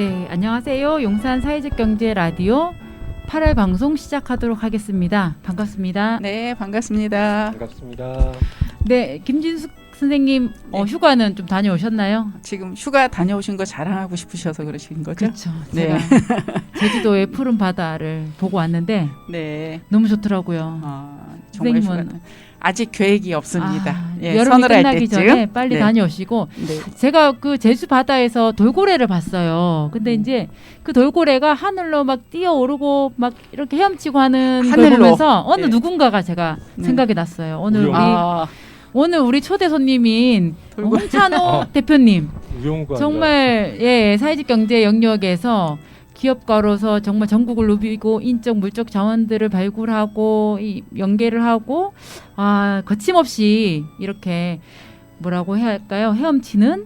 네, 안녕하세요. 용산 사회적 경제 라디오 8월 방송 시작하도록 하겠습니다. 반갑습니다. 네, 반갑습니다. 반갑습니다. 네, 김진숙 선생님 네. 휴가는 좀 다녀오셨나요? 지금 휴가 다녀오신 거 자랑하고 싶으셔서 그러신 거죠? 그렇죠. 네. 제가 제주도의 푸른 바다를 보고 왔는데 네. 너무 좋더라고요. 정말 선생님은 휴가는 아직 계획이 없습니다. 예, 여름이 서늘할 끝나기 때쯤. 전에 빨리 네. 다녀오시고 네. 제가 그 제주 바다에서 돌고래를 봤어요. 근데 이제 그 돌고래가 하늘로 막 뛰어오르고 막 이렇게 헤엄치고 하는 걸 하늘로. 보면서 어느 네. 누군가가 제가 네. 생각이 났어요. 우영. 오늘 우리 초대 손님인 돌고래. 홍찬호 대표님 우영과 정말 사회적 경제 영역에서 기업가로서 정말 전국을 누비고 인적 물적 자원들을 발굴하고 연계를 하고 거침없이 이렇게 뭐라고 해야 할까요? 헤엄치는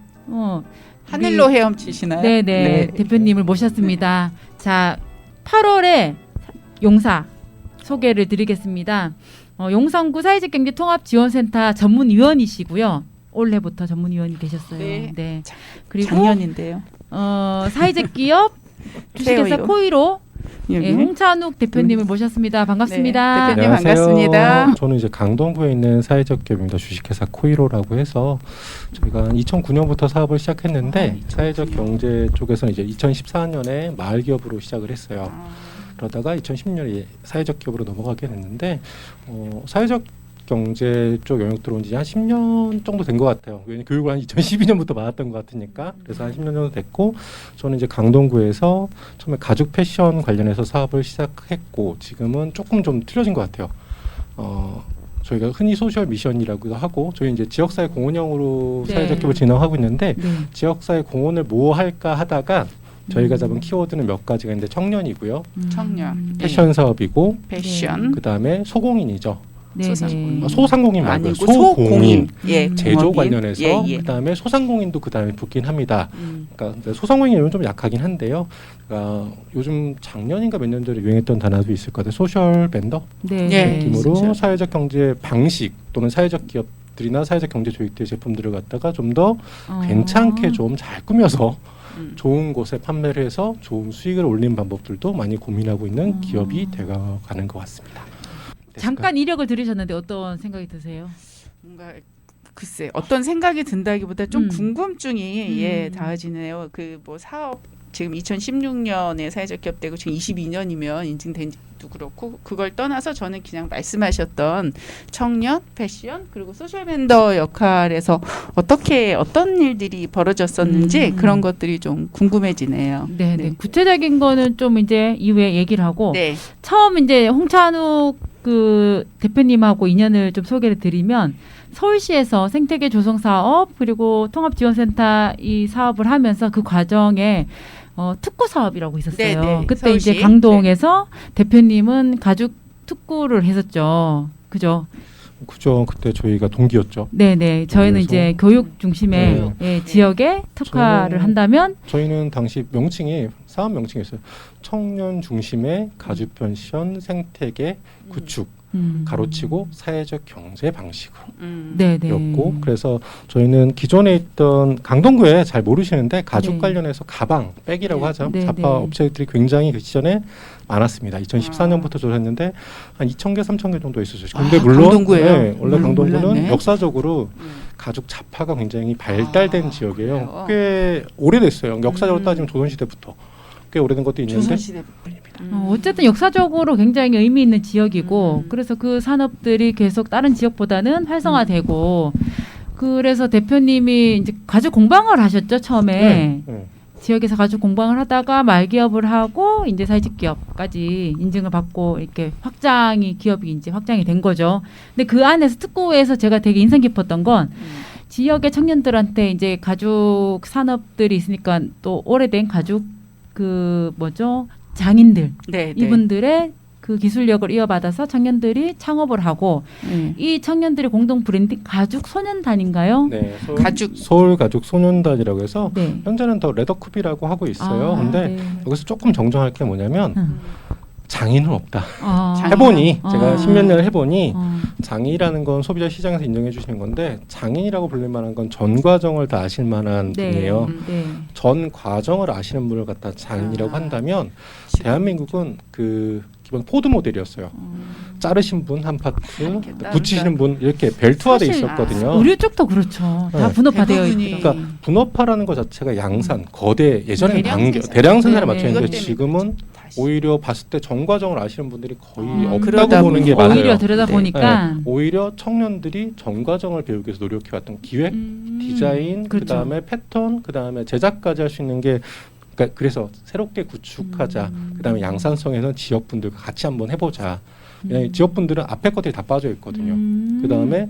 하늘로 헤엄치시나요? 네네 네. 대표님을 모셨습니다. 자 8월에 용사 소개를 드리겠습니다. 용산구 사회적경제통합지원센터 전문위원이시고요. 올해부터 전문위원이 되셨어요. 네. 그리고 작년인데요. 사회적 기업 주식회사 케어요. 코이로 여기. 홍찬욱 대표님을 모셨습니다. 반갑습니다. 네, 대표님 반갑습니다. 저는 이제 강동구에 있는 사회적 기업입니다. 주식회사 코이로라고 해서 저희가 2009년부터 사업을 시작했는데 사회적 경제 쪽에서는 이제 2014년에 마을 기업으로 시작을 했어요. 그러다가 2010년에 사회적 기업으로 넘어가게 됐는데 사회적 경제 쪽 영역 들어온 지 한 10년 정도 된 것 같아요. 왜냐면 교육을 한 2012년부터 받았던 것 같으니까. 그래서 한 10년 정도 됐고 저는 이제 강동구에서 처음에 가죽 패션 관련해서 사업을 시작했고 지금은 조금 좀 틀려진 것 같아요. 저희가 흔히 소셜 미션이라고도 하고 저희 이제 지역사회 공헌형으로 네. 사회적 기업을 진행하고 있는데 네. 지역사회 공헌을 뭐 할까 하다가 저희가 잡은 키워드는 몇 가지가 있는데 청년이고요. 청년. 패션 사업이고 패션. 그다음에 소공인이죠. 소상공인. 소상공인 말고요. 아니고 소공인. 예. 제조 공업인. 관련해서 예. 그다음에 소상공인도 그다음에 붙긴 합니다. 그러니까 소상공인 이름은 좀 약하긴 한데요. 그러니까 요즘 작년인가 몇 년 전에 유행했던 단어도 있을 것 같아요. 소셜 벤더 네. 예. 느낌으로 소셜. 사회적 경제 방식 또는 사회적 기업들이나 사회적 경제 조직들의 제품들을 갖다가 좀 더 괜찮게 좀 잘 꾸며서 좋은 곳에 판매를 해서 좋은 수익을 올리는 방법들도 많이 고민하고 있는 기업이 되어가는 것 같습니다. 잠깐 이력을 들으셨는데 어떤 생각이 드세요? 뭔가 글쎄 어떤 생각이 든다기보다 좀 음. 궁금증이 닿아지네요. 그 뭐 사업 지금 2016년에 사회적 기업 되고 지금 22년이면 인증된 지도 그렇고 그걸 떠나서 저는 그냥 말씀하셨던 청년, 패션 그리고 소셜 벤더 역할에서 어떤 일들이 벌어졌었는지 그런 것들이 좀 궁금해지네요. 네, 네. 구체적인 거는 좀 이제 이후에 얘기를 하고 네. 처음 이제 홍찬욱 그 대표님하고 인연을 좀 소개를 드리면 서울시에서 생태계 조성 사업 그리고 통합지원센터 이 사업을 하면서 그 과정에 특구 사업이라고 있었어요. 네, 네. 그때 서울시. 이제 강동에서 대표님은 가죽 특구를 했었죠. 그죠? 그죠. 그때 저희가 동기였죠. 네네. 저희는 그래서- 이제 교육 중심의 지역에 특화를 저는- 한다면 저희는 당시 명칭이 사업 명칭이었어요. 청년 중심의 가죽 변션 생태계 구축 가로치고 사회적 경제 방식으로. 네네. 였고 그래서 저희는 기존에 있던 강동구에 잘 모르시는데 가죽 네. 관련해서 가방, 백이라고 네. 하죠. 네, 자파 네. 업체들이 굉장히 그 시절에 많았습니다. 2014년부터 조사했는데 한 2,000개, 3,000개 정도 있었어요. 근데 물론 강동구예요? 네, 원래 강동구는 몰랐네. 역사적으로 가죽 자파가 굉장히 발달된 지역이에요. 그래요? 꽤 오래됐어요. 역사적으로 따지면 조선시대부터 꽤 오래된 것도 있는데 조선시대. 어쨌든 역사적으로 굉장히 의미 있는 지역이고 그래서 그 산업들이 계속 다른 지역보다는 활성화되고 그래서 대표님이 이제 가죽 공방을 하셨죠 처음에 네. 지역에서 가죽 공방을 하다가 말기업을 하고 이제 사회적 기업까지 인증을 받고 이렇게 기업이 이제 확장이 된 거죠. 근데 그 안에서 특구에서 제가 되게 인상 깊었던 건 지역의 청년들한테 이제 가죽 산업들이 있으니까 또 오래된 가죽 장인들 네, 네. 이분들의 그 기술력을 이어받아서 청년들이 창업을 하고 이 청년들의 공동 브랜딩 가죽 소년단인가요? 네, 가죽. 서울 가죽 소년단이라고 해서 네. 현재는 더 레더쿱이라고 하고 있어요. 근데 네. 여기서 조금 정정할 게 뭐냐면 장인은 없다. 아. 해보니 제가 아. 10몇 년을 해보니 어. 장이라는 건 소비자 시장에서 인정해 주시는 건데 장인이라고 불릴 만한 건 전 과정을 다 아실 만한 네. 분이에요. 네. 전 과정을 아시는 분을 갖다 장인이라고 아. 한다면 대한민국은 그 기본 포드 모델이었어요. 자르신 분 한 파트, 이렇게 붙이시는 분 이렇게 벨트화돼 사실 있었거든요. 의류 쪽도 그렇죠. 다 네. 분업화되어 대부분이 있고. 그러니까 분업화라는 것 자체가 양산, 거대 예전에는 대량 단계, 생산. 대량 생산에 네, 맞춰 네. 있는데 이것 때문에 지금은 다시. 오히려 봤을 때 전 과정을 아시는 분들이 거의 없다고 그러다 보는 게 보니 맞아요. 오히려 들여다 보니까 네, 오히려 청년들이 전 과정을 배우기 위해서 노력해왔던 기획, 디자인, 그렇죠. 그다음에 패턴, 그다음에 제작까지 할 수 있는 게 그러니까 그래서 새롭게 구축하자. 그다음에 양산성에서는 지역분들과 같이 한번 해보자. 왜냐하면 지역분들은 앞에 것들이 다 빠져 있거든요. 그다음에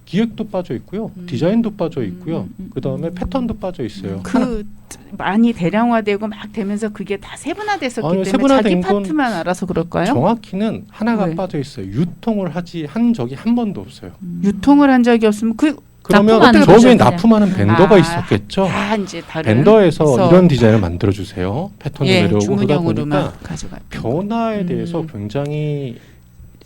기획도 빠져 있고요, 디자인도 빠져 있고요, 그다음에 패턴도 빠져 있어요. 그 많이 대량화되고 막 되면서 그게 다 세분화됐었기 아니요, 때문에 세분화된 자기 건 파트만 알아서 그럴까요? 정확히는 하나가 왜? 빠져 있어요. 유통을 한 적이 한 번도 없어요. 유통을 한 적이 없으면 그 그러면 납품하는 저기에 거죠, 그냥. 납품하는 벤더가 아, 있었겠죠. 다 이제 다른 벤더에서 그래서 이런 디자인을 만들어 주세요. 패턴도 예, 내려오고 그러다 보니까 주문형으로만 가져가 변화에 대해서 굉장히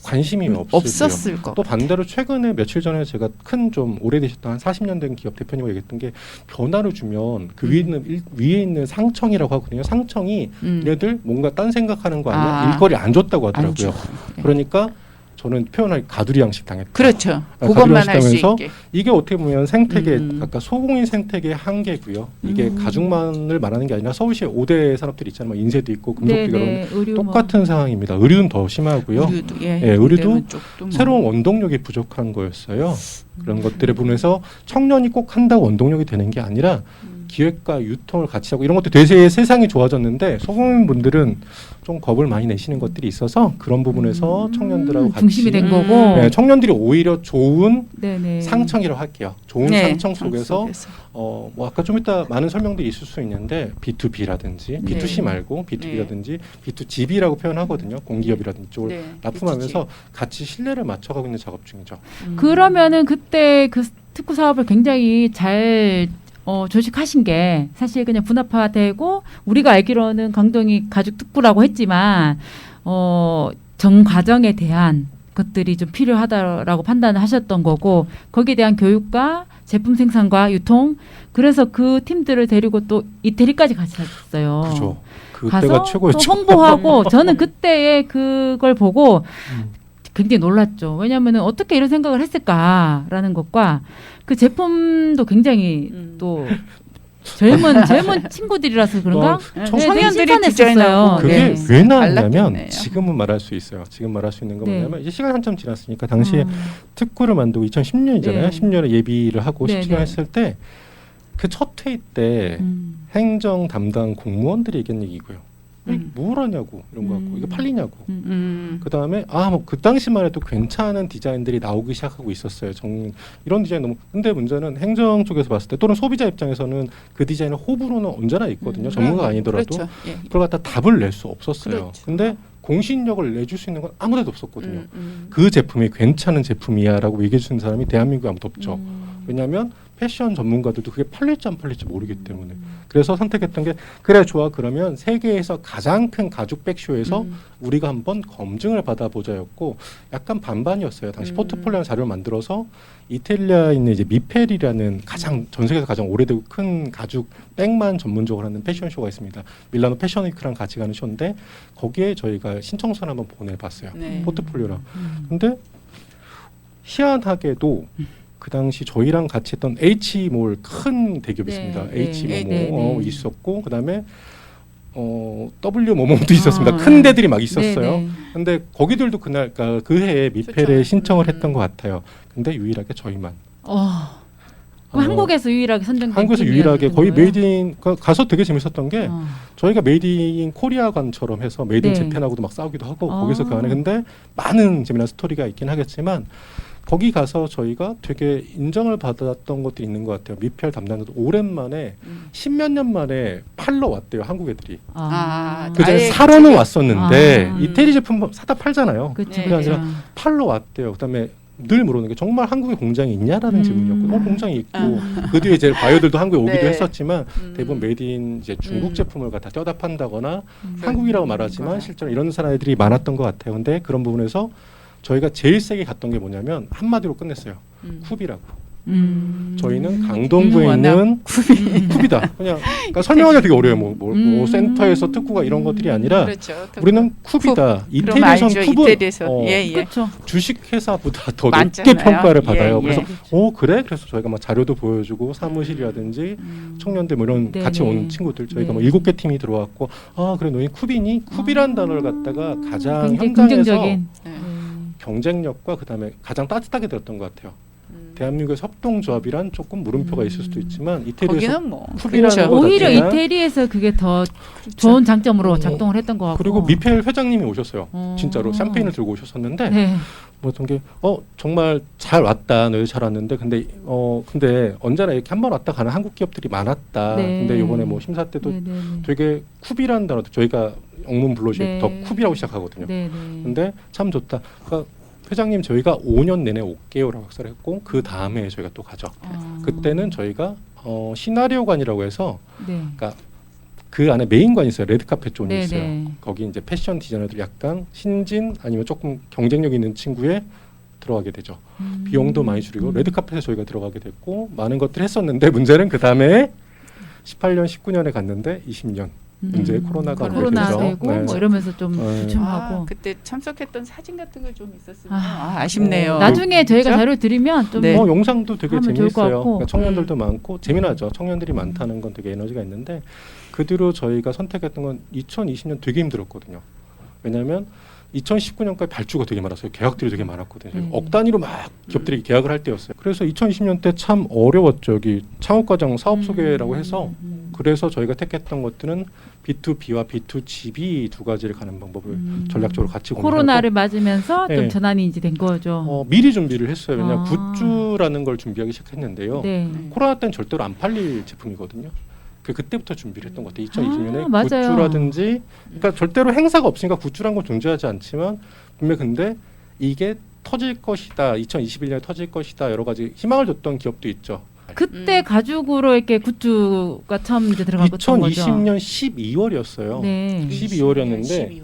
관심이 없었고요. 없었을 거. 또 반대로 최근에 며칠 전에 제가 큰 좀 오래되셨던 한 40년 된 기업 대표님과 얘기했던 게 변화를 주면 그 위에 있는 상청이라고 하거든요. 상청이 얘네들 뭔가 딴 생각하는 거 아니야? 아. 일거리 안 줬다고 안 하더라고요. 줘. 예. 그러니까 저는 표현할 가두리 양식 당했다. 그렇죠. 아, 그것만 할 수 가두리하시다면서 있게. 이게 어떻게 보면 생태계, 음. 아까 소공인 생태계의 한계고요. 이게 가죽만을 말하는 게 아니라 서울시에 5대 산업들이 있잖아요. 뭐 인쇄도 있고 금속도 있고 네네. 의류 뭐. 똑같은 상황입니다. 의류는 더 심하고요. 의류도 예, 예, 의류도 이런 쪽도 뭐. 새로운 원동력이 부족한 거였어요. 그런 것들에 보면서 청년이 꼭 한다고 원동력이 되는 게 아니라 기획과 유통을 같이 하고 이런 것도 되게 세상이 좋아졌는데 소공인분들은 좀 겁을 많이 내시는 것들이 있어서 그런 부분에서 청년들하고 같이 중심이 된 거고. 네, 청년들이 오히려 좋은 네네. 상청이라고 할게요. 좋은 네, 상청 속에서 뭐 아까 좀 이따 많은 설명들이 있을 수 있는데 B2B라든지 B2C 말고 B2B라든지 B2GB라고 표현하거든요. 공기업이라든지 이쪽을 네, 납품하면서 같이 신뢰를 맞춰가고 있는 작업 중이죠. 그러면은 그때 그 특구 사업을 굉장히 잘 조직하신 게 사실 그냥 분업화되고 우리가 알기로는 강동이 가죽 특구라고 했지만 전 과정에 대한 것들이 좀 필요하다라고 판단을 하셨던 거고 거기에 대한 교육과 제품 생산과 유통 그래서 그 팀들을 데리고 또 이태리까지 가셨어요. 그죠. 그때가 가서 또 최고였죠. 홍보하고 저는 그때의 그걸 보고 굉장히 놀랐죠. 왜냐하면 어떻게 이런 생각을 했을까라는 것과 그 제품도 굉장히 또 젊은 친구들이라서 그런가? 청년들이 되게 디자인하고 그게 네. 왜 나왔냐면 달랐겠네요. 지금은 말할 수 있어요. 지금 말할 수 있는 건 네. 뭐냐면 이제 시간이 한참 지났으니까 당시에 특구를 만들고 2010년이잖아요. 네. 10년에 예비를 하고 네, 17년 네. 했을 때 그 첫 회의 때 행정 담당 공무원들이 얘기한 얘기고요. 뭘 하냐고 이런 거 갖고 이게 팔리냐고. 그다음에 뭐 그 당시만 해도 괜찮은 디자인들이 나오기 시작하고 있었어요. 이런 디자인 너무 근데 문제는 행정 쪽에서 봤을 때 또는 소비자 입장에서는 그 디자인의 호불호는 언제나 있거든요. 전문가가 아니더라도 그렇죠. 예. 그걸 갖다 답을 낼 수 없었어요. 그렇죠. 근데 공신력을 내줄 수 있는 건 아무데도 없었거든요. 그 제품이 괜찮은 제품이야라고 얘기해 주는 사람이 대한민국에 아무도 없죠. 왜냐하면 패션 전문가들도 그게 팔릴지 안 팔릴지 모르기 때문에. 그래서 선택했던 게 그래 좋아 그러면 세계에서 가장 큰 가죽 백쇼에서 우리가 한번 검증을 받아보자였고 약간 반반이었어요. 당시 포트폴리오 자료를 만들어서 이탈리아에 있는 이제 미페리라는 전 세계에서 가장 오래되고 큰 가죽 백만 전문적으로 하는 패션쇼가 있습니다. 밀라노 패션위크랑 같이 가는 쇼인데 거기에 저희가 신청서를 한번 보내봤어요. 네. 포트폴리오랑. 근데 희한하게도 그 당시 저희랑 같이 했던 H몰 큰 대기업이 있습니다. 네, H모모 네. 있었고 그다음에 W모모도 있었습니다. 큰 데들이 막 있었어요. 네. 근데 거기들도 그날 그 해에 미펠에 신청을 했던 것 같아요. 근데 유일하게 저희만. 그럼 한국에서 유일하게 선정된 한국에서 유일하게 팀이었던 거의 거예요? 메이드인 가서 되게 재밌었던 게 저희가 메이드인 코리아관처럼 해서 메이드인 네. 재팬하고도 막 싸우기도 하고 거기서 그 안에 근데 많은 재미난 스토리가 있긴 하겠지만 거기 가서 저희가 되게 인정을 받았던 것도 있는 것 같아요. 미펠 담당자도 오랜만에 10몇 년 만에 팔러 왔대요. 한국 애들이. 그전에 아예 사러는 왔었는데 아. 이태리 제품 사다 팔잖아요. 그치, 네. 그게 아니라 그치. 팔러 왔대요. 그다음에 늘 물어보는 게 정말 한국에 공장이 있냐라는 질문이었고 공장이 있고 아. 그 뒤에 이제 바이오들도 한국에 오기도 네. 했었지만 대부분 메이드인 이제 중국 제품을 갖다 떼다 판다거나 한국이라고 말하지만 실제로 이런 사람들이 많았던 것 같아요. 근데 그런 부분에서 저희가 제일 세게 갔던 게 뭐냐면 한마디로 끝냈어요. 쿱이라고. 저희는 강동구에 워낙 있는 쿱이다. 그러니까 설명하기가 되게 어려워요. 뭐 센터에서 특구가 이런 것들이 아니라 그렇죠. 우리는 쿱이다. 그럼 이태리에선 알죠. 쿱은 이태리에서. 예. 그렇죠. 주식회사보다 더 많잖아요. 높게 평가를 예, 받아요. 예. 그래서 그래? 그래서 저희가 막 자료도 보여주고 사무실이라든지 청년들 뭐 이런 네네. 같이 온 친구들 저희가 네. 뭐 7개 팀이 들어왔고 그래 너희 쿱이니? 쿱이라는 단어를 갖다가 가장 굉장히 현장에서 긍정적인. 네. 경쟁력과 그다음에 가장 따뜻하게 들었던 것 같아요. 대한민국의 협동조합이란 조금 물음표가 있을 수도 있지만 이태리에서 거기는 뭐 쿱이라는 그렇죠. 거 오히려 자체가 이태리에서 그게 더 좋은 장점으로 작동을 했던 것 같고. 그리고 미펠 회장님이 오셨어요. 진짜로 샴페인을 들고 오셨었는데 네. 뭐 어떤 게 정말 잘 왔다 너희 잘 왔는데 근데 언제나 이렇게 한 번 왔다 가는 한국 기업들이 많았다. 네. 근데 이번에 뭐 심사 때도 네네네. 되게 쿱이라는 단어도 저희가 영문 블로그에 네. 더 쿱이라고 시작하거든요. 네네. 근데 참 좋다. 그러니까 회장님 저희가 5년 내내 올게요라고 학사를 했고 그 다음에 저희가 또 가죠. 그때는 저희가 시나리오관이라고 해서 네. 그러니까 그 안에 메인관이 있어요. 레드카펫 존이 네네. 있어요. 거기 이제 패션 디자이너들 약간 신진 아니면 조금 경쟁력 있는 친구에 들어가게 되죠. 비용도 많이 줄이고 레드카펫에 저희가 들어가게 됐고 많은 것들을 했었는데 문제는 그 다음에 18년, 19년에 갔는데 20년 이제 코로나가 오게 코로나 되죠. 되고 네. 뭐 이러면서 좀 네. 주춤하고. 그때 참석했던 사진 같은 걸 좀 있었으면 아, 아쉽네요. 나중에 저희가 그렇죠? 자료 드리면 좀 네. 영상도 되게 하면 좋을 것 재미있어요. 같고. 그러니까 청년들도 많고 재미나죠. 청년들이 많다는 건 되게 에너지가 있는데 그 뒤로 저희가 선택했던 건 2020년 되게 힘들었거든요. 왜냐하면 2019년까지 발주가 되게 많았어요. 계약들이 되게 많았거든요. 억 단위로 막 기업들이 계약을 할 때였어요. 그래서 2020년 때 참 어려웠죠. 여기 창업과정 사업 소개라고 해서 그래서 저희가 택했던 것들은 B2B와 B2G 두 가지를 가는 방법을 전략적으로 같이 고민하고 코로나를 맞으면서 좀 네. 전환이 이제 된 거죠. 미리 준비를 했어요. 왜냐하면 아. 굿즈라는 걸 준비하기 시작했는데요. 네. 코로나 때는 절대로 안 팔릴 제품이거든요. 그때부터 준비를 했던 것 같아요. 2020년에 맞아요. 굿즈라든지 그러니까 절대로 행사가 없으니까 굿즈란 건 존재하지 않지만 분명 근데 이게 터질 것이다. 2021년에 터질 것이다. 여러 가지 희망을 줬던 기업도 있죠. 그때 가죽으로 이렇게 굿즈가 처음 이제 들어갔던 거죠. 2020년 12월이었어요. 네. 12월이었는데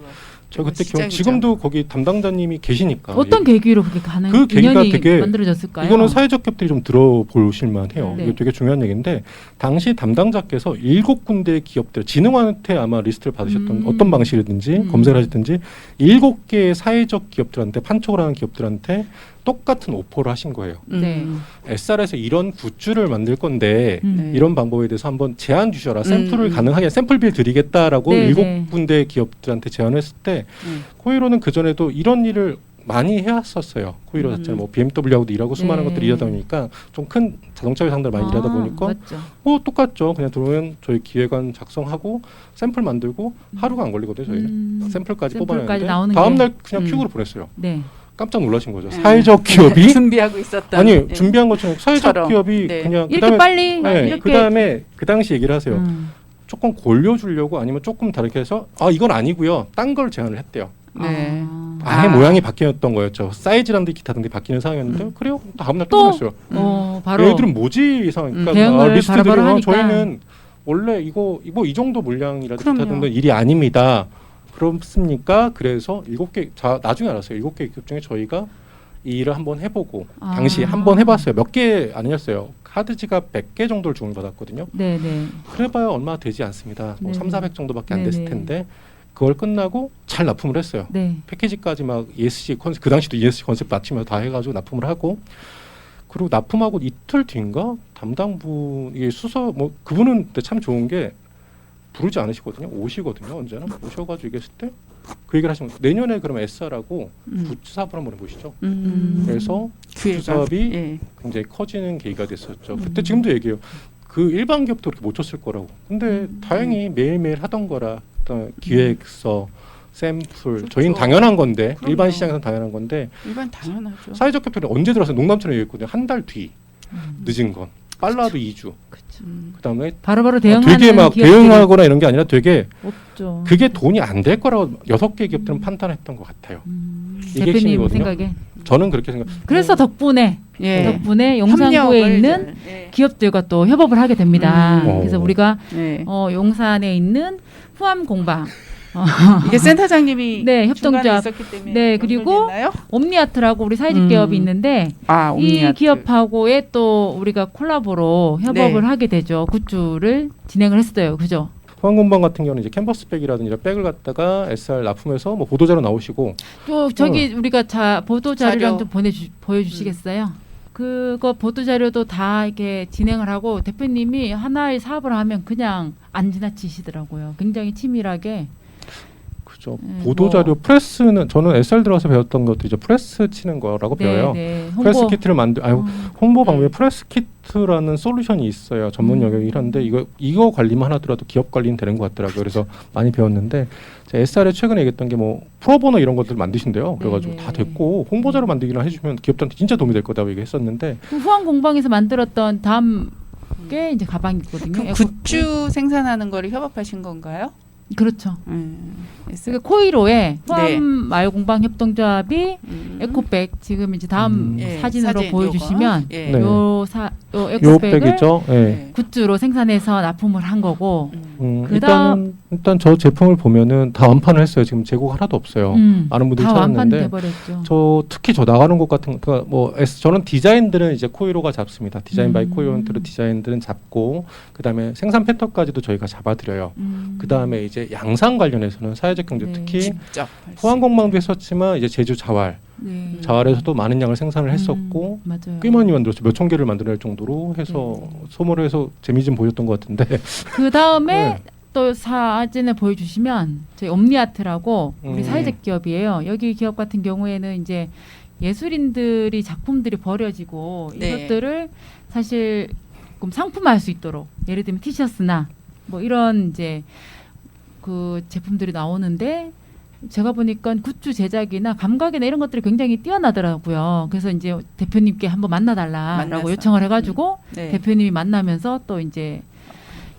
저 그때 시작이죠. 지금도 거기 담당자님이 계시니까 어떤 계기로 그게 가능 그 계기가 인연이 되게 만들어졌을까요? 이거는 사회적 기업들이 좀 들어보실만 해요. 네. 이게 되게 중요한 얘기인데 당시 담당자께서 7군데 기업들 진흥원한테 아마 리스트를 받으셨던 어떤 방식이든지 검색을 하셨든지 7개의 사회적 기업들한테 판촉을 하는 기업들한테 똑같은 오퍼를 하신 거예요. 네. SR에서 이런 굿즈를 만들 건데 음. 이런 방법에 대해서 한번 제안 주셔라. 샘플을 가능하게 샘플비를 드리겠다라고 네, 7군데 기업들한테 제안했을 때 코이로는 그전에도 이런 일을 많이 해왔었어요. 코이로 자체는 뭐 BMW하고도 일하고 수많은 네. 것들이 일하다 보니까 좀 큰 자동차 회사들 많이 일하다 보니까 맞죠. 똑같죠. 그냥 들어오면 저희 기획안 작성하고 샘플 만들고 하루가 안 걸리거든요. 저희는 샘플까지 샘플까지 뽑아내는데 나오는 다음날 게. 그냥 큐브로 보냈어요. 네. 깜짝 놀라신 거죠. 사회적 기업이 준비하고 있었던 아니 준비한 것처럼 사회적 처럼. 기업이 네. 그냥 이렇게 빨리 네, 이렇게 그다음에 그 당시 얘기를 하세요. 조금 골려주려고 아니면 조금 다르게 해서 이건 아니고요. 딴 걸 제안을 했대요. 네. 아예 모양이 바뀌었던 거였죠. 사이즈라든지 기타 등등 바뀌는 상황이었는데 그래요? 다음날 또? 끝냈어요. 바로 얘들은 뭐지 상황이니까 대응을 리스트들이 바로바로 하니까. 저희는 원래 이거 이 정도 물량이라든지 기타 그럼요. 등등 일이 아닙니다. 그렇습니까? 그래서 7개 나중에 알았어요. 7개 기업 중에 저희가 이 일을 한번 해보고 당시 한번 해봤어요. 몇 개 아니었어요. 카드 지갑 100개 정도를 주문을 받았거든요. 네네. 그래봐야 얼마 되지 않습니다. 뭐 네네. 3,400 정도밖에 안 네네. 됐을 텐데 그걸 끝나고 잘 납품을 했어요. 네. 패키지까지 막 ESG 컨셉 그 당시도 ESG 컨셉 맞추면서 다 해가지고 납품을 하고 그리고 납품하고 이틀 뒤인가 담당부 이게 수서 뭐 그분은 근데 참 좋은 게 부르지 않으시거든요. 오시거든요. 언제나 오셔가지고 얘기했을 때 그 얘기를 하시면 내년에 그러면 SR하고 굿즈 사업을 한번 해보시죠. 그래서 굿즈 사업이 예. 굉장히 커지는 계기가 됐었죠. 그때 지금도 얘기해요. 그 일반 기업도 그렇게 못 쳤을 거라고. 근데 다행히 매일매일 하던 거라 기획서, 샘플, 그렇죠. 저희는 당연한 건데 그럼요. 일반 시장에서는 당연한 건데 일반 당연하죠. 사회적 기업들은 언제 들어서 농담처럼 얘기했거든요. 한 달 뒤 늦은 건 빨라도 2주. 그다음에 바로바로 대응하는 되게 막 기업들이 대응하거나 이런 게 아니라 되게 없죠. 그게 돈이 안 될 거라고 6개 기업들은 판단했던 것 같아요. 이게 대표님 핵심이거든요. 생각에 저는 그렇게 생각. 그래서 덕분에 예. 용산구에 협력을 있는 예. 기업들과 또 협업을 하게 됩니다. 음. 그래서 우리가 예. 용산에 있는 후암 공방 이게 센터장님이 네, 중간에 협동조합. 있었기 때문에 네, 그리고 연결됐나요? 옴니아트라고 우리 사회적 기업이 있는데 아, 이 옴니아트. 기업하고의 또 우리가 콜라보로 협업을 네. 하게 되죠. 굿즈를 진행을 했어요. 그죠? 후안공방 같은 경우는 이제 캔버스백이라든지 이런 백을 갖다가 SR 납품해서 뭐 보도자료 나오시고 또 저기 우리가 보도 자료랑 자료. 좀 보여주시겠어요? 그거 보도 자료도 다 이렇게 진행을 하고 대표님이 하나의 사업을 하면 그냥 안 지나치시더라고요. 굉장히 치밀하게. 그죠. 뭐. 보도자료 프레스는 저는 SR 들어가서 배웠던 것도 이제 프레스 치는 거라고 배워요. 네, 프레스 키트를 홍보 방법에 네. 프레스 키트라는 솔루션이 있어요. 전문 영역이 한데 이거 관리만 하더라도 기업 관리는 되는 것 같더라고요. 그래서 많이 배웠는데 SR에 최근에 얘기했던 게 뭐 프로보너 이런 것들 만드신대요. 그래가지고 네네. 다 됐고 홍보자료 만들기만 해주면 기업들한테 진짜 도움이 될 거다고 얘기했었는데 그 후암 공방에서 만들었던 다음 게 이제 가방이거든요. 그럼 굿즈 생산하는 거를 협업하신 건가요? 그렇죠. SR. 그러니까 코이로에 네. 후암 마을공방 협동조합이 음. 에코백 지금 이제 다음 예, 사진으로 사진 보여주시면 요거. 예. 네. 요 요 에코백을 백이죠. 예. 네. 굿즈로 생산해서 납품을 한 거고 일단 저 제품을 보면은 다 완판을 했어요. 지금 재고가 하나도 없어요. 많은 분들이 다 찾았는데 완판돼 버렸죠. 저 특히 저 나가는 것 같은 그러니까 뭐 저는 디자인들은 이제 코이로가 잡습니다. 디자인 바이 코이로한테로 디자인들은 잡고 그다음에 생산 패턴까지도 저희가 잡아드려요. 그다음에 이제 양산 관련해서는 사회적 경제 네. 특히 직접 후안공방도 했었지만 이제 제주 자활 네. 자활에서도 많은 양을 생산을 했었고 맞아요. 꽤 많이 만들었죠. 몇천 개를 만들어낼 정도로 해서 네. 소모를 해서 재미 좀 보였던 것 같은데 그 다음에 네. 또 사진을 보여주시면 저희 옴니아트라고 우리 음. 사회적 기업이에요. 여기 기업 같은 경우에는 이제 예술인들이 작품들이 버려지고 네. 이것들을 사실 조금 상품화할 수 있도록 예를 들면 티셔츠나 뭐 이런 이제 그 제품들이 나오는데 제가 보니까 굿즈 제작이나 감각이나 이런 것들이 굉장히 뛰어나더라고요. 그래서 이제 대표님께 한번 만나달라라고 만나서. 요청을 해가지고 네. 대표님이 만나면서 또 이제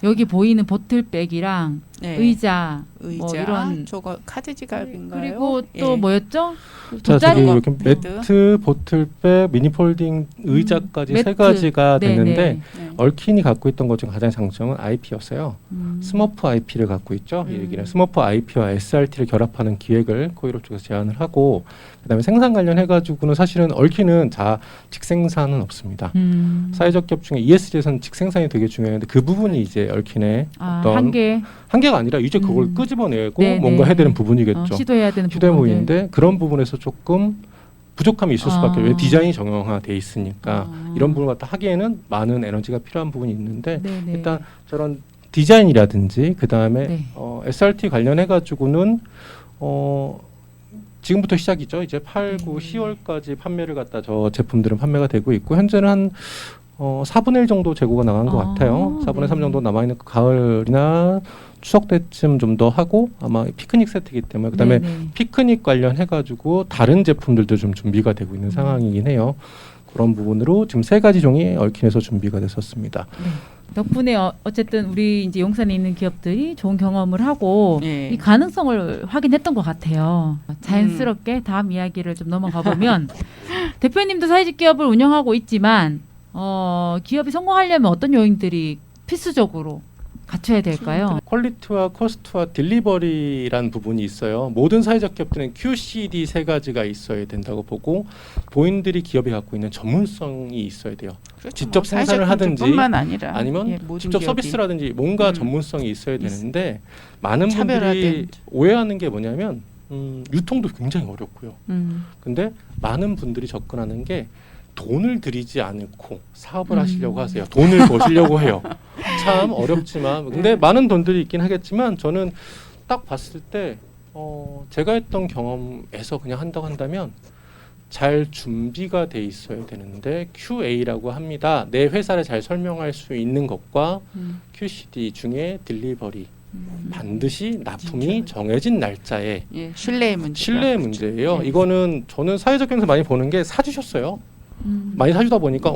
여기 보이는 보틀백이랑 네. 의자, 의자 뭐 이런 저거 카드 지갑인가요? 그리고 예. 또 뭐였죠? 자, 돗자리? 저기 이렇게 매트. 매트, 보틀백, 미니폴딩 의자까지 세 매트. 가지가 네네. 됐는데 네. 얼킨이 갖고 있던 것 중 가장 장점은 IP였어요. 스머프 IP를 갖고 있죠. 이 얘기는 스머프 IP와 SRT를 결합하는 기획을 코이로 쪽에서 제안을 하고 그다음에 생산 관련해가지고는 사실은 얼킨은 직생산은 없습니다. 사회적 기업 중에 ESG에서는 직생산이 되게 중요한데 그 부분이 이제 얼킨의 어떤 한계가 아니라 이제 그걸 끄집어내고 네네. 뭔가 해야 되는 부분이겠죠. 시도해야 되는 시도해 부분들. 보이는데 그런 부분에서 조금 부족함이 있을 수밖에 왜 디자인이 정형화돼 있으니까 이런 부분을 갖다 하기에는 많은 에너지가 필요한 부분이 있는데 네네. 일단 저런 디자인이라든지 그 다음에 네. SRT 관련해 가지고는 지금부터 시작이죠. 이제 8, 9, 10월까지 판매를 갖다 저 제품들은 판매가 되고 있고 현재는 한 4분의 1 정도 재고가 나간 것 같아요. 4분의 3 정도 남아있는 가을이나 추석 때쯤 좀 더 하고 아마 피크닉 세트이기 때문에 그다음에 네네. 피크닉 관련해 가지고 다른 제품들도 좀 준비가 되고 있는 상황이긴 해요. 그런 부분으로 지금 3가지 종이 얼킨에서 준비가 됐었습니다. 네. 덕분에 어쨌든 우리 이제 용산에 있는 기업들이 좋은 경험을 하고 예. 이 가능성을 확인했던 것 같아요. 자연스럽게 다음 이야기를 좀 넘어가 보면 대표님도 사회적 기업을 운영하고 있지만 기업이 성공하려면 어떤 요인들이 필수적으로 갖춰야 될까요? 퀄리티와 코스트와 딜리버리란 부분이 있어요. 모든 사회적 기업들은 QCD 3가지가 있어야 된다고 보고 본인들이 기업이 갖고 있는 전문성이 있어야 돼요. 그렇죠. 직접 생산을 사회적 하든지 뿐만 아니라 아니면 예, 모든 직접 기업이. 서비스라든지 뭔가 전문성이 있어야 되는데 많은 분들이 차별화된. 오해하는 게 뭐냐면 유통도 굉장히 어렵고요. 음. 근데 많은 분들이 접근하는 게 돈을 들이지 않고 사업을 하시려고 하세요. 돈을 버시려고 해요. 참 어렵지만 근데 많은 돈들이 있긴 하겠지만 저는 딱 봤을 때 제가 했던 경험에서 그냥 한다고 한다면 잘 준비가 돼 있어야 되는데 QA라고 합니다. 내 회사를 잘 설명할 수 있는 것과 QCD 중에 딜리버리 반드시 납품이 정해진 날짜에 예, 신뢰의 문제. 신뢰의 문제예요. 이거는 저는 사회적 경제 많이 보는 게 사주셨어요. 많이 사주다 보니까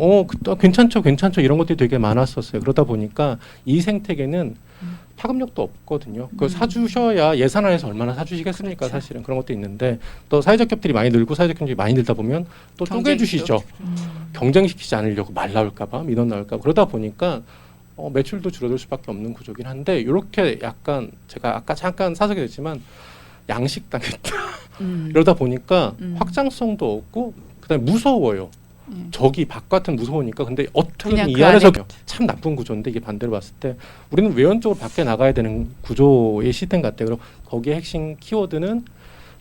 괜찮죠 이런 것들이 되게 많았었어요. 그러다 보니까 이 생태계는 파급력도 없거든요. 그거 사주셔야 예산안에서 얼마나 사주시겠습니까? 그렇죠. 사실은 그런 것도 있는데 또 사회적 겹들이 많이 늘고 사회적 경쟁이 많이 늘다 보면 또 쪼개주시죠. 경쟁시키지 않으려고 말 나올까봐 민원 나올까봐 그러다 보니까 매출도 줄어들 수밖에 없는 구조긴 한데 이렇게 약간 제가 아까 잠깐 사석이 됐지만 양식당했다. 이러다 보니까 확장성도 없고 그다음에 무서워요. 저기 바깥은 무서우니까 근데 어떻게 그냥 이 그 안에서 안에 참 나쁜 구조인데 이게 반대로 봤을 때 우리는 외연적으로 밖에 나가야 되는 구조의 시스템 같아요. 그리고 거기에 핵심 키워드는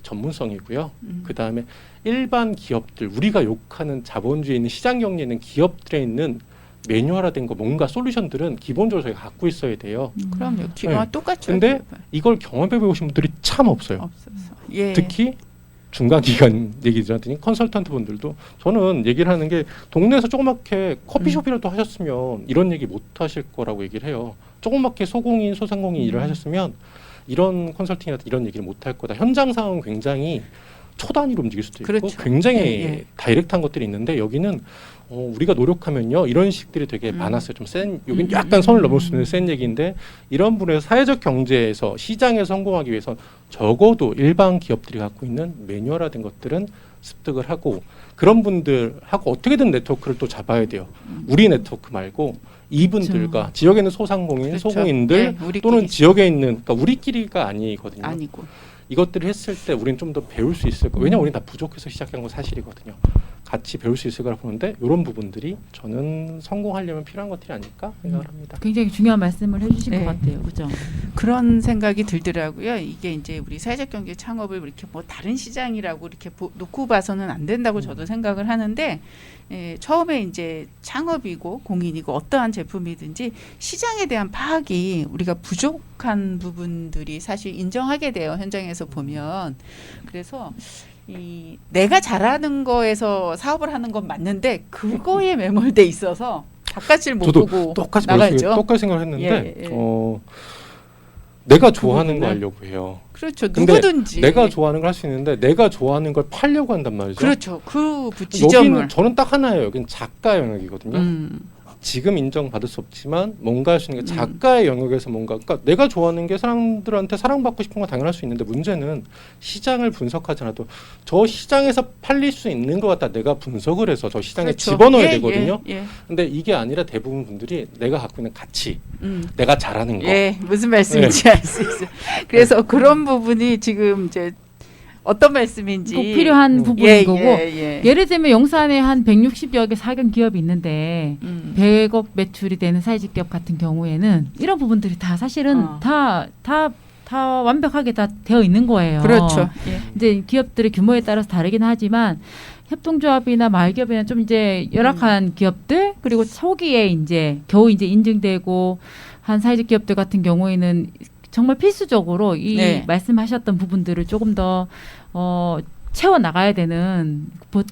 전문성이고요. 그 다음에 일반 기업들 우리가 욕하는 자본주의에 있는 시장 경리에 있는 기업들에 있는 매뉴얼화된 거 뭔가 솔루션들은 기본적으로 저희가 갖고 있어야 돼요. 그럼요. 기가 네. 똑같죠. 근데 이걸 경험해 보신 분들이 참 없어요. 없어서. 예. 특히 중간 기간 얘기들하더니 컨설턴트 분들도 저는 얘기를 하는 게 동네에서 조그맣게 커피숍이라도 하셨으면 이런 얘기 못 하실 거라고 얘기를 해요. 조그맣게 소공인 소상공인 일을 하셨으면 이런 컨설팅이나 이런 얘기를 못 할 거다. 현장 상황은 굉장히 초단위로 움직일 수도 있고 그렇죠. 굉장히 예. 다이렉트한 것들이 있는데 여기는 우리가 노력하면요 이런 식들이 되게 많았어요. 좀 센 여긴 약간 선을 넘을 수 있는 센 얘기인데 이런 분야에서 사회적 경제에서 시장에 성공하기 위해서 적어도 일반 기업들이 갖고 있는 매뉴얼화된 것들은 습득을 하고 그런 분들하고 어떻게든 네트워크를 또 잡아야 돼요. 우리 네트워크 말고 이분들과 그렇죠. 지역에 있는 소상공인, 그렇죠. 소공인들 네, 우리끼리. 또는 지역에 있는 그러니까 우리끼리가 아니거든요. 아니고. 이것들을 했을 때 우리는 좀 더 배울 수 있을 거예요. 왜냐하면 우리는 다 부족해서 시작한 건 사실이거든요. 같이 배울 수 있을 거라 보는데 이런 부분들이 저는 성공하려면 필요한 것들이 아닐까 생각을 합니다. 굉장히 중요한 말씀을 해주신 네. 것 같아요. 그죠? 그런 생각이 들더라고요. 이게 이제 우리 사회적 경제 창업을 이렇게 뭐 다른 시장이라고 이렇게 놓고 봐서는 안 된다고 저도 생각을 하는데 처음에 이제 창업이고 공인이고 어떠한 제품이든지 시장에 대한 파악이 우리가 부족한 부분들이 사실 인정하게 돼요. 현장에서 보면. 그래서 내가 잘하는 거에서 사업을 하는 건 맞는데 그거에 매몰돼 있어서 바깥을 못 저도 보고 똑같이 나가죠. 똑같이 생각을 했는데 예. 내가 좋아하는 거 부분을. 하려고 해요. 그렇죠. 근데 누구든지 내가 좋아하는 걸 할 수 있는데 내가 좋아하는 걸 팔려고 한단 말이죠. 그렇죠. 그 지점을 여기는 저는 딱 하나예요. 여기는 작가 영역이거든요. 지금 인정받을 수 없지만 뭔가 할 수 있는 게 작가의 영역에서 뭔가 그러니까 내가 좋아하는 게 사람들한테 사랑받고 싶은 건 당연할 수 있는데 문제는 시장을 분석하지 않아도 저 시장에서 팔릴 수 있는 것 같다 내가 분석을 해서 저 시장에 그렇죠. 집어넣어야 되거든요. 예. 근데 이게 아니라 대부분 분들이 내가 갖고 있는 가치, 내가 잘하는 거 예, 무슨 말씀인지 알 수 있어요. 그래서 그런 부분이 지금 이제 어떤 말씀인지 꼭 필요한 부분인 예, 거고 예. 예를 들면 용산에 한 160여 개 사견 기업이 있는데 100억 매출이 되는 사이즈 기업 같은 경우에는 이런 부분들이 다 사실은 다 완벽하게 다 되어 있는 거예요. 그렇죠. 예. 이제 기업들의 규모에 따라서 다르긴 하지만 협동조합이나 마을기업이나 좀 이제 열악한 기업들 그리고 초기에 이제 겨우 이제 인증되고 한 사이즈 기업들 같은 경우에는 정말 필수적으로 이 네. 말씀하셨던 부분들을 조금 더 채워 나가야 되는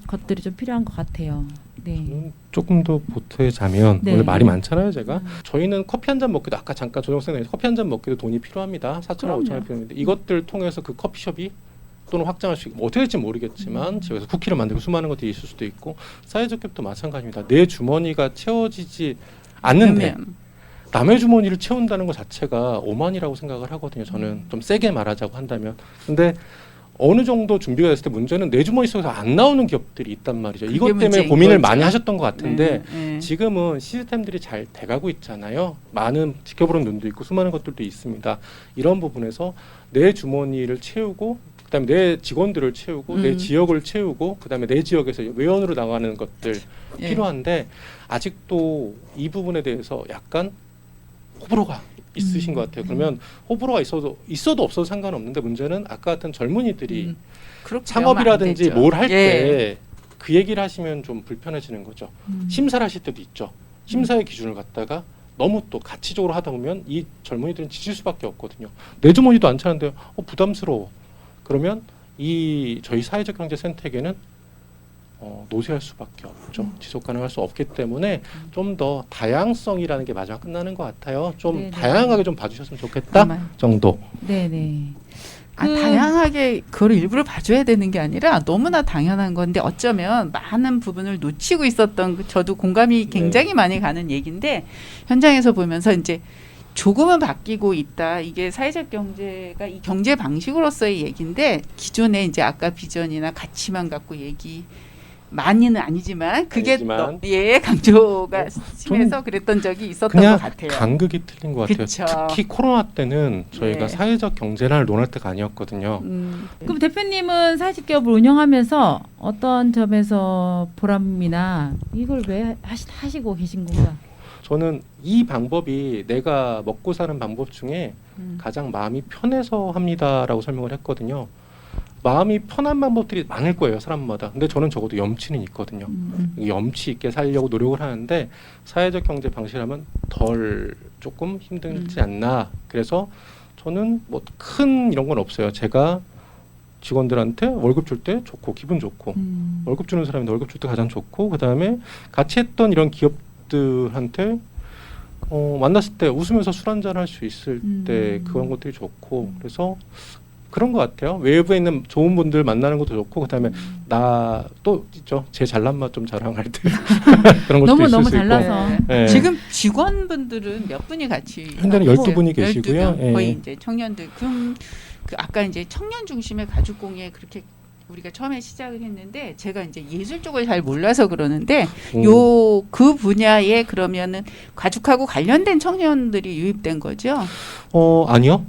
것들이 좀 필요한 것 같아요. 네. 조금 더 보태자면 네. 원래 말이 많잖아요 제가 저희는 커피 한 잔 먹기도 아까 잠깐 조정쌤 커피 한 잔 먹기도 돈이 필요합니다 4,000원 5,000원 필요한데 이것들 통해서 그 커피숍이 또는 확장할 수 있고 뭐 어떻게 될지 모르겠지만 집에서 쿠키를 만들고 수많은 것들이 있을 수도 있고 사회적 겹도 마찬가지입니다 내 주머니가 채워지지 않는데 남의 주머니를 채운다는 것 자체가 오만이라고 생각을 하거든요. 저는 좀 세게 말하자고 한다면. 근데 어느 정도 준비가 됐을 때 문제는 내 주머니 속에서 안 나오는 기업들이 있단 말이죠. 이것 때문에 문제인 고민을 거죠. 많이 하셨던 것 같은데 네. 지금은 시스템들이 잘 돼가고 있잖아요. 많은 지켜보는 눈도 있고 수많은 것들도 있습니다. 이런 부분에서 내 주머니를 채우고 그다음에 내 직원들을 채우고 내 지역을 채우고 그다음에 내 지역에서 외연으로 나가는 것들 예. 필요한데 아직도 이 부분에 대해서 약간 호불호가 있으신 것 같아요. 그러면 호불호가 있어도 없어도 상관없는데 문제는 아까 같은 젊은이들이 그렇게 창업이라든지 하면 안 뭘 할 되죠. 때 그 얘기를 하시면 좀 불편해지는 거죠. 심사를 하실 때도 있죠. 심사의 기준을 갖다가 너무 또 가치적으로 하다 보면 이 젊은이들은 지칠 수밖에 없거든요. 내 주머니도 안 차는데 부담스러워. 그러면 이 저희 사회적 경제 생태계는 노쇠할 수밖에 없죠. 지속 가능할 수 없기 때문에 좀 더 다양성이라는 게 마지막 끝나는 것 같아요. 좀 네네. 다양하게 좀 봐주셨으면 좋겠다 정말. 정도. 네네. 다양하게 그걸 일부러 봐줘야 되는 게 아니라 너무나 당연한 건데 어쩌면 많은 부분을 놓치고 있었던 저도 공감이 굉장히 많이 가는 얘기인데 현장에서 보면서 이제 조금은 바뀌고 있다. 이게 사회적 경제가 이 경제 방식으로서의 얘기인데 기존에 이제 아까 비전이나 가치만 갖고 얘기 많이는 아니지만 그게 강조가 심해서 그랬던 적이 있었던 그냥 것 같아요. 간극이 틀린 것 같아요. 그쵸. 특히 코로나 때는 저희가 네. 사회적 경제를 논할 때가 아니었거든요. 그럼 대표님은 사회적 기업을 운영하면서 어떤 점에서 보람이나 이걸 왜 하시고 계신 건가? 저는 이 방법이 내가 먹고 사는 방법 중에 가장 마음이 편해서 합니다라고 설명을 했거든요. 마음이 편한 방법들이 많을 거예요, 사람마다. 근데 저는 적어도 염치는 있거든요. 염치 있게 살려고 노력을 하는데 사회적 경제 방식이라면 덜 조금 힘들지 않나. 그래서 저는 뭐 큰 이런 건 없어요. 제가 직원들한테 월급 줄 때 좋고 기분 좋고 월급 주는 사람이 월급 줄 때 가장 좋고 그다음에 같이 했던 이런 기업들한테 만났을 때 웃으면서 술 한잔 할 수 있을 때 그런 것들이 좋고 그래서 그런 것 같아요. 외부에 있는 좋은 분들 만나는 것도 좋고 그다음에 나 또 있죠. 제 잘난 맛 좀 자랑할 때 그런 것도 있을 너무 수 있고. 잘나서. 네. 지금 직원분들은 몇 분이 같이 현재는 12분이 계시고요. 12분? 거의 이제 청년들 그 아까 이제 청년 중심의 가족 공예 그렇게 우리가 처음에 시작을 했는데 제가 이제 예술 쪽을 잘 몰라서 그러는데 그 분야에 그러면은 가족하고 관련된 청년들이 유입된 거죠? 아니요.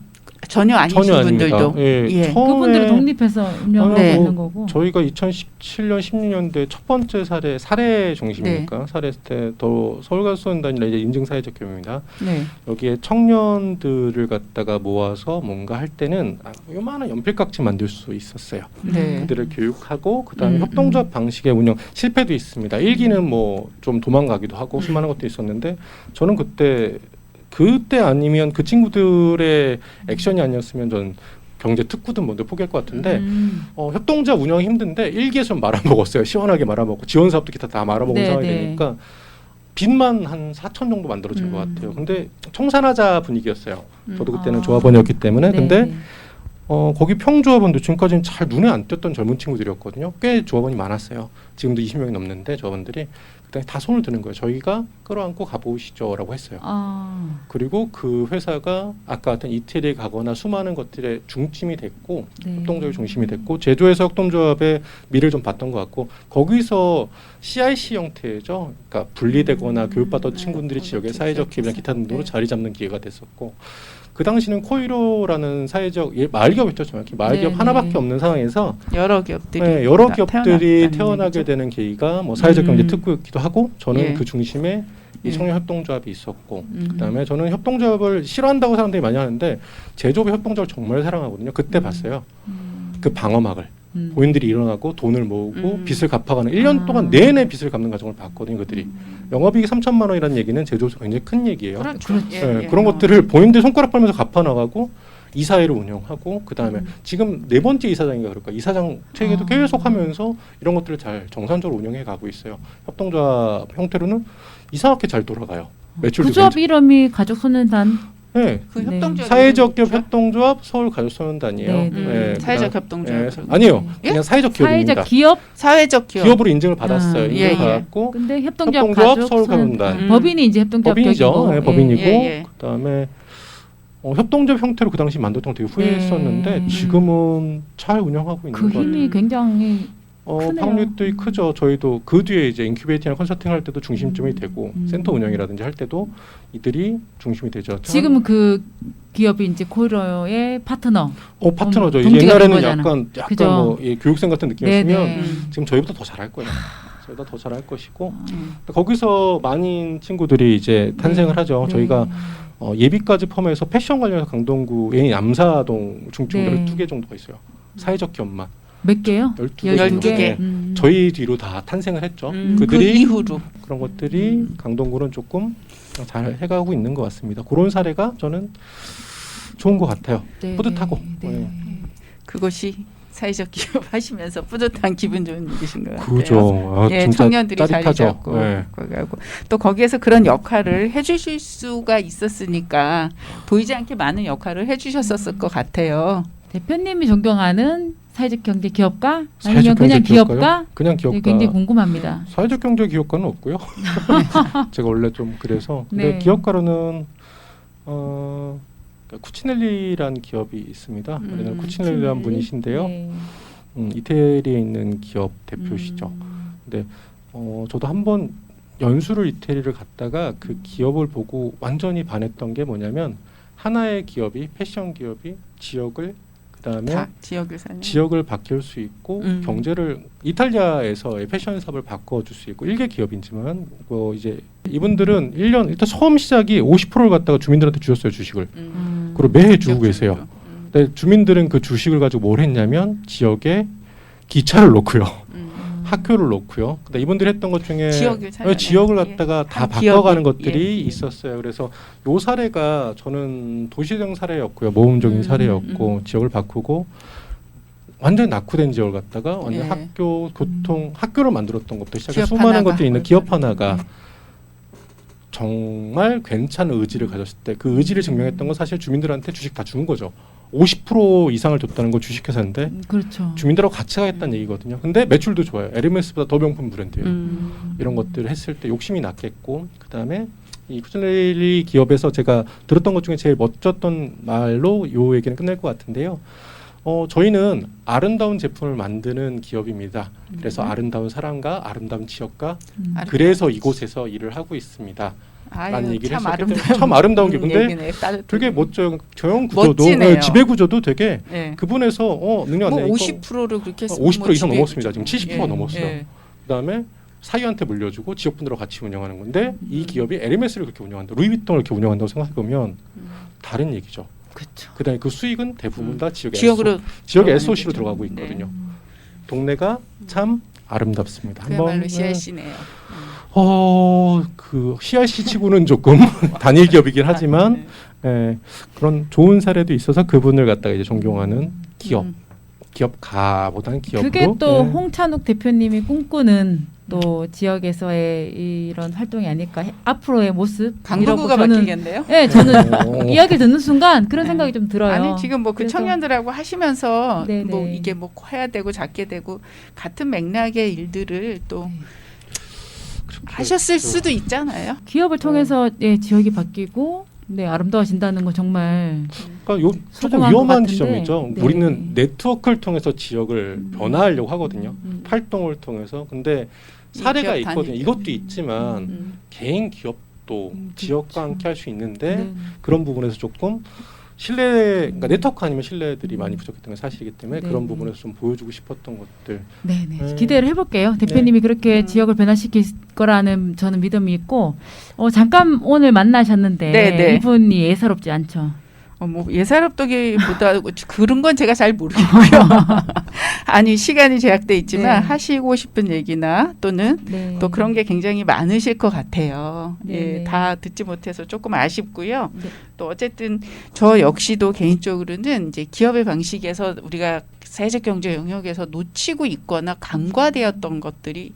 전혀 아니신 전혀 분들도 아닙니다. 예. 처음에 그분들은 독립해서 운영하고 네. 있는 거고. 저희가 2017년 16년도에 첫 번째 사례 중심이니까 사례 때 더 서울가수원단이라 이제 인증사회적 기업입니다. 네. 여기에 청년들을 갖다가 모아서 뭔가 할 때는 요만한 연필깍지 만들 수 있었어요. 네. 그들을 교육하고 그다음에 협동조합 방식의 운영 실패도 있습니다. 일기는 뭐 좀 도망가기도 하고 수많은 것도 있었는데 저는 그때 아니면 그 친구들의 액션이 아니었으면 전 경제 특구든 뭔데 포기할 것 같은데 협동조합 운영이 힘든데 일기에서 말아먹었어요. 시원하게 말아먹고 지원 사업도 기타 다 말아먹은 네, 상황이 네. 되니까 빚만 한 4천 정도 만들어진 것 같아요. 근데 청산하자 분위기였어요. 저도 그때는 조합원이었기 때문에. 근데 거기 평조합원도 지금까지는 잘 눈에 안 띄었던 젊은 친구들이었거든요. 꽤 조합원이 많았어요. 지금도 20명이 넘는데 조합원들이 그때 다 손을 드는 거예요. 저희가 끌어안고 가보시죠라고 했어요. 그리고 그 회사가 아까 같은 이태리에 가거나 수많은 것들의 중심이 됐고 협동조합의 중심이 됐고 제조에서 협동조합의 미를 좀 봤던 것 같고 거기서 CIC 형태죠. 그러니까 분리되거나 교육받던 친구들이 지역의 사회적 기업이나 기타 등으로 자리 잡는 기회가 됐었고 그 당시는 코이로라는 사회적 마을기업이었죠. 정확히 마을기업 하나밖에 없는 상황에서 여러 기업들이 태어나게 되는 계기가 뭐 사회적 경제 특구였기도 하고 저는 그 중심에 이 청년 협동조합이 있었고 그다음에 저는 협동조합을 싫어한다고 사람들이 많이 하는데 제조업의 협동조합을 정말 사랑하거든요. 그때 봤어요. 그 방어막을 본인들이 일어나고 돈을 모으고 빚을 갚아가는 1년 동안 내내 빚을 갚는 과정을 봤거든요. 그들이 영업이익이 3천만 원이라는 얘기는 제조업에서 굉장히 큰 얘기예요. 그렇죠. 그런 것들을 본인들 손가락 빨면서 갚아나가고 이사회를 운영하고 그다음에 지금 4번째 이사장인가 그럴까 이사장 체계도 계속 하면서 이런 것들을 잘 정상적으로 운영해 가고 있어요. 협동조합 형태로는 이상하게 잘 돌아가요. 매출도 그 조합 이름이 가족소년단. 네. 그 협동조합 사회적 기업 협동조합 서울가족소년단이에요. 사회적 협동조합 아니요. 그냥 사회적 기업입니다. 사회적 기업? 기업으로 인증을 받았어요. 인증을 받았고 근데 협동조합 서울가족소년단 법인이 이제 협동조합 법인이죠. 법인이고 그다음에 협동조합 형태로 그 당시 만들었던 거 되게 후회했었는데 지금은 잘 운영하고 있는 것 같아요. 그 힘이 굉장히 크네요. 확률도 크죠. 저희도 그 뒤에 이제 인큐베이팅이나 컨설팅 할 때도 중심점이 되고 센터 운영이라든지 할 때도 이들이 중심이 되죠. 지금은 그 기업이 이제 코이로의 파트너. 파트너죠. 동지가 된 옛날에는 거잖아. 약간 뭐 교육생 같은 느낌이었으면 네네. 지금 저희보다 더 잘할 거예요. 저희보다 더 잘할 것이고 거기서 많은 친구들이 이제 탄생을 하죠. 저희가 예비까지 포함해서 패션 관련해서 강동구에 남사동 중증으로 2개 정도가 있어요. 사회적 기업만. 몇 개요? 12개. 저희 뒤로 다 탄생을 했죠. 그들이 그 이후로 그런 것들이 강동구는 조금 잘 해가고 있는 것 같습니다. 그런 사례가 저는 좋은 것 같아요. 뿌듯하고. 그것이 사회적 기업 하시면서 뿌듯한 기분 좋은 일이신 것 같아요. 그죠. 진짜 청년들이 짜릿하죠. 자리 잡고 또 거기에서 그런 역할을 해주실 수가 있었으니까 보이지 않게 많은 역할을 해주셨었을 것 같아요. 대표님이 존경하는 사회적 경제 기업가 아니면 사회적 그냥 경제 기업가? 그냥 기업가. 네, 굉장히 궁금합니다. 사회적 경제 기업가는 없고요. 제가 원래 좀 그래서 근데 네. 기업가로는 쿠치넬리란 기업이 있습니다. 우리는 쿠치넬리란 분이신데요. 네. 이태리에 있는 기업 대표시죠. 근데 저도 한번 연수를 이태리를 갔다가 그 기업을 보고 완전히 반했던 게 뭐냐면 하나의 기업이 패션 기업이 지역을 그다음에 다 지역을 살려. 지역을 바뀔 수 있고 경제를 이탈리아에서의 패션 사업을 바꿔줄 수 있고 일개 기업이지만 이제 이분들은 1년 일단 처음 시작이 50%를 갖다가 주민들한테 주셨어요 주식을. 그리고 매해 주고 계세요. 근데 주민들은 그 주식을 가지고 뭘 했냐면 지역에 기차를 놓고요. 학교를 놓고요. 근데 이분들이 했던 것 중에 지역을 갖다가 다 바꿔가는 것들이 있었어요. 그래서 요 사례가 저는 도시적 사례였고요. 모범적인 사례였고 지역을 바꾸고 완전 낙후된 지역을 갖다가 완전 학교, 교통, 학교를 만들었던 것부터 시작해서 수많은 것들이 있는 기업 하나가 정말 괜찮은 의지를 가졌을 때 그 의지를 증명했던 건 사실 주민들한테 주식 다 준 거죠. 50% 이상을 줬다는 건 주식회사인데 그렇죠. 주민들하고 같이 가겠다는 얘기거든요. 근데 매출도 좋아요. 에르메스보다 더 명품 브랜드예요. 이런 것들을 했을 때 욕심이 났겠고 그다음에 이 쿠치넬리 기업에서 제가 들었던 것 중에 제일 멋졌던 말로 요 얘기는 끝낼 것 같은데요. 저희는 아름다운 제품을 만드는 기업입니다. 그래서 아름다운 사람과 아름다운 지역과 그래서 이곳에서 일을 하고 있습니다. 라는 얘기를 했었기 때문에 참 아름다운 기분인데 되게 멋져요. 경영 구조도 지배 구조도 되게 그분에서 능력 안 뭐 되니까 50%를 그렇게 50% 이상 넘었습니다. 지금 70%가 넘었어요. 예. 그다음에 사유한테 물려주고 지역분들하고 같이 운영하는 건데 이 기업이 에르메스를 그렇게 운영한다, 루이비통을 이렇게 운영한다고 생각해 보면 다른 얘기죠. 그렇죠. 그다음에 그 수익은 대부분 다 지역의 SOC로 들어가고 있거든요. 동네가 참 아름답습니다. 그야말로 CIC네요. 그 CIC 치고는 조금 단일 기업이긴 하지만 그런 좋은 사례도 있어서 그분을 갖다가 이제 존경하는 기업가보다는 기업으로. 그게 또 홍찬욱 대표님이 꿈꾸는 또 지역에서의 이런 활동이 아닐까. 앞으로의 모습. 강북구가 바뀌겠네요. 네, 저는 이야기 듣는 순간 그런 생각이 좀 들어요. 아니 지금 뭐 그 청년들하고 하시면서 네네. 뭐 이게 뭐 커야 되고 작게 되고 같은 맥락의 일들을 또 하셨을 수도 있잖아요. 기업을 통해서 지역이 바뀌고 아름다워진다는 건 정말 그러니까 조금 위험한 지점이죠. 우리는 네트워크를 통해서 지역을 변화하려고 하거든요. 활동을 통해서. 근데 사례가 있거든요. 이것도 있지만 개인 기업도 지역과 함께 할 수 있는데 그런 부분에서 조금 그러니까 네트워크 아니면 신뢰들이 많이 부족했던 게 사실이기 때문에 그런 부분에서 좀 보여주고 싶었던 것들. 기대를 해볼게요. 대표님이 그렇게 지역을 변화시킬 거라는 저는 믿음이 있고 잠깐 오늘 만나셨는데 이분이 예사롭지 않죠. 뭐 예사롭다기보다 그런 건 제가 잘 모르겠고요. 아니 시간이 제약돼 있지만 하시고 싶은 얘기나 또는 또 그런 게 굉장히 많으실 것 같아요. 다 듣지 못해서 조금 아쉽고요. 또 어쨌든 저 역시도 개인적으로는 이제 기업의 방식에서 우리가 사회적 경제 영역에서 놓치고 있거나 간과되었던 것들이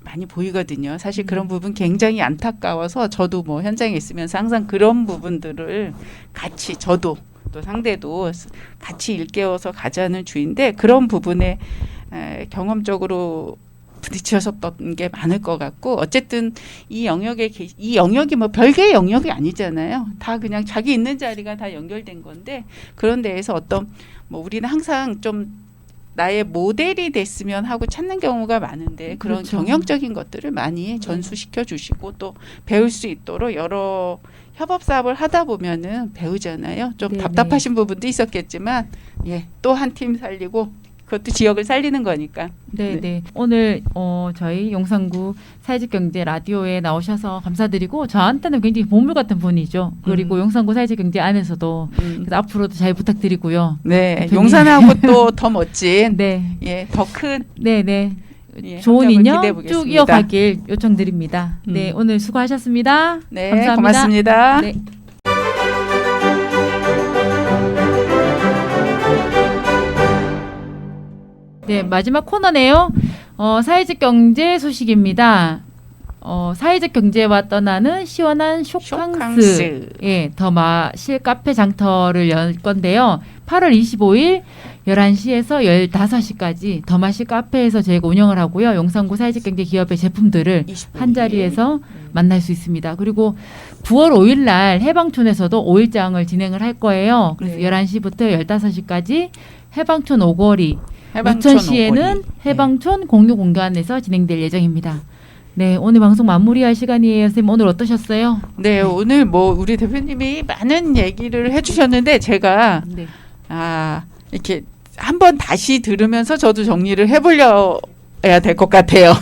많이 보이거든요. 사실 그런 부분 굉장히 안타까워서 저도 뭐 현장에 있으면서 항상 그런 부분들을 같이 저도 또 상대도 같이 일깨워서 가자는 주인데 그런 부분에 경험적으로 부딪히셨던 게 많을 것 같고 어쨌든 이 영역이 뭐 별개의 영역이 아니잖아요. 다 그냥 자기 있는 자리가 다 연결된 건데 그런 데에서 어떤 뭐 우리는 항상 좀 나의 모델이 됐으면 하고 찾는 경우가 많은데 그런 경영적인 것들을 많이 전수시켜 주시고 또 배울 수 있도록 여러 협업 사업을 하다 보면은 배우잖아요. 좀 답답하신 부분도 있었겠지만 또 한 팀 살리고 그것도 지역을 살리는 거니까. 오늘 저희 용산구 사회적 경제 라디오에 나오셔서 감사드리고 저한테는 굉장히 보물 같은 분이죠. 그리고 용산구 사회적 경제 안에서도 그래서 앞으로도 잘 부탁드리고요. 용산하고 또 더 멋진 더 큰 좋은 인연 쭉 이어가길 요청드립니다. 오늘 수고하셨습니다. 감사합니다. 고맙습니다. 마지막 코너네요. 사회적 경제 소식입니다. 사회적 경제와 떠나는 시원한 쇼캉스. 쇼캉스. 예, 더 마실 카페 장터를 열 건데요. 8월 25일 11시에서 15시까지 더 마실 카페에서 저희가 운영을 하고요. 용산구 사회적 경제 기업의 제품들을 25일. 한 자리에서 만날 수 있습니다. 그리고 9월 5일 날 해방촌에서도 5일장을 진행을 할 거예요. 그래서 네. 11시부터 15시까지 해방촌 오거리, 해방촌 유천시에는 오거리. 해방촌 공유 공간에서 진행될 예정입니다. 네, 오늘 방송 마무리할 시간이에요. 선생님 오늘 어떠셨어요? 네, 오늘 뭐 우리 대표님이 많은 얘기를 해주셨는데 제가 네. 이렇게 한번 다시 들으면서 저도 정리를 해보려야 될 것 같아요.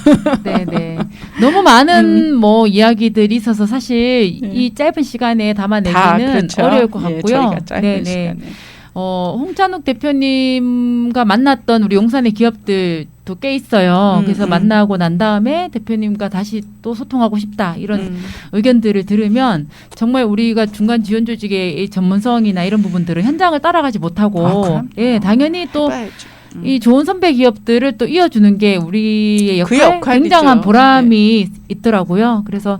네, 네. 너무 많은 뭐 이야기들이 있어서 사실 네. 이 짧은 시간에 다 담아내기는 그렇죠. 어려울 것 예, 같고요. 저희가 짧은 네, 네. 시간에. 홍찬욱 대표님과 만났던 우리 용산의 기업들도 꽤 있어요. 그래서 만나고 난 다음에 대표님과 다시 또 소통하고 싶다 이런 의견들을 들으면 정말 우리가 중간 지원 조직의 이 전문성이나 이런 부분들은 현장을 따라가지 못하고 그럼요. 예, 당연히 또 해봐야죠. 이 좋은 선배 기업들을 또 이어주는 게 우리의 그 역할, 역할이죠. 굉장한 보람이 있더라고요. 그래서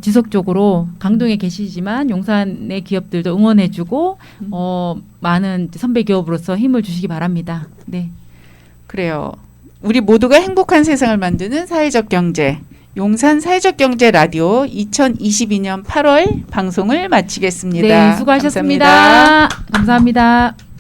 지속적으로 강동에 계시지만 용산의 기업들도 응원해주고 많은 선배 기업으로서 힘을 주시기 바랍니다. 네, 그래요. 우리 모두가 행복한 세상을 만드는 사회적 경제. 용산 사회적 경제 라디오 2022년 8월 방송을 마치겠습니다. 네, 수고하셨습니다. 감사합니다.